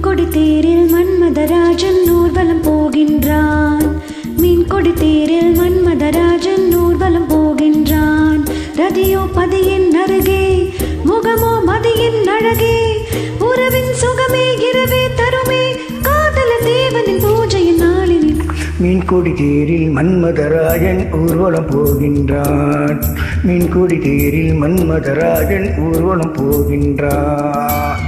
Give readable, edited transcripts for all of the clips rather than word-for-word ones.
மீன்கொடி தேரில் மன்மதராஜன் ஊர்வலம் போகின்றான். மீன்கொடி தேரில் மன்மதராஜன் ஊர்வலம் போகின்றான். ரதியோ பதியின் அருகே, முகமோ மதியின் அழகே, உறவின் சுகமே இரவே தருமே, காதல தேவனின் பூஜையின் நாளினில். மீன்கொடி தேரில் மன்மதராஜன் ஊர்வலம் போகின்றான். மீன்கொடி தேரில் மன்மதராஜன் ஊர்வலம் போகின்றான்.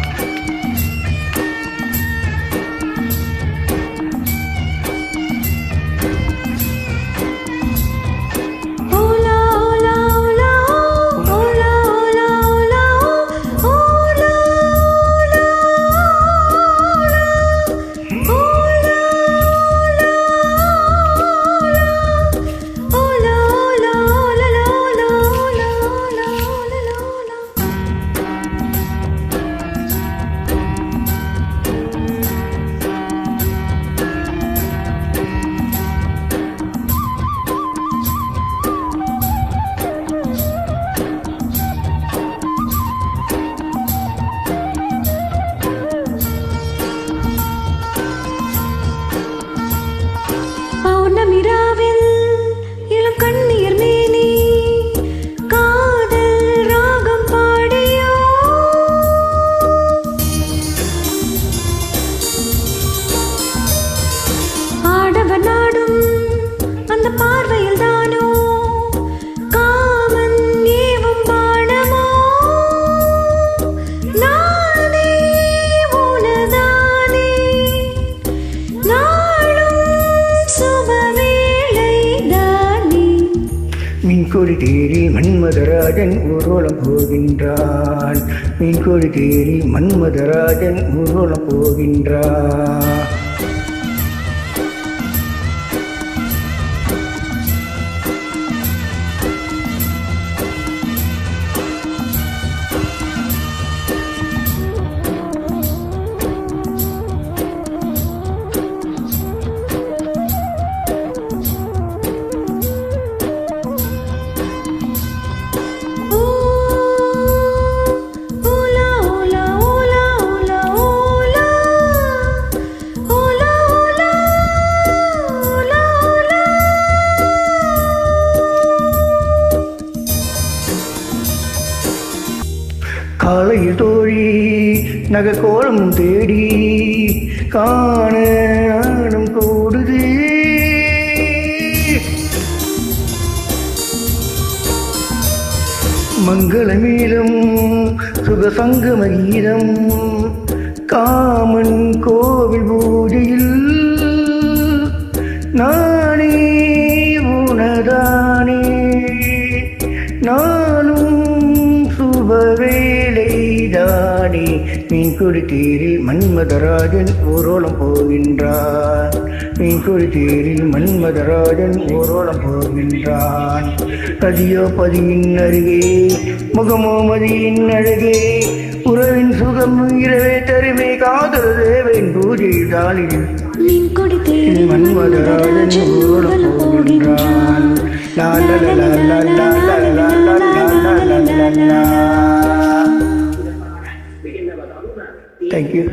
பௌர்ணமிராவில் இளம் கண்ணீர் மேனி, காதல் ராகம் பாடியோ, ஆடவர் நாடும் அந்த பார்வையில் தானோ, காமன் ஏவும் பாணமோ, நானே உனதானே நாளும் சுபவேளை தானே. மீன்கொடி தேரில் மன்மதராஜன் ஊர்வலம் போகின்றான். மீன்கொடி தேரில் மன்மதராஜன் ஊர்வலம் போகின்றான். காலையில் தோழி நகக்கோலம் தேடி காண நாடும் கூடுது. மங்களமீதம் சுகசங்கம கீதம் காமன் கோவில் பூஜையில் நானே உனதானே நானும் சுபவேளை தானே. மீன்கொடி தேரில் மன்மதராஜன் ஊர்வலம் போகின்றான். மீன்கொடி தேரில் மன்மதராஜன் ஊர்வலம் போகின்றான். கதியோ பதியின் அருகே, முகமோ மதியின் அழகே, உறவின் சுகம் இரவே தருமே, காதல் தேவன் பூஜை தாளில். மீன்கொடி தேரில் மன்மதராஜன் ஊர்வலம் போகின்றான். லா லா லா லா லா லா லா லா லா லா. Thank you.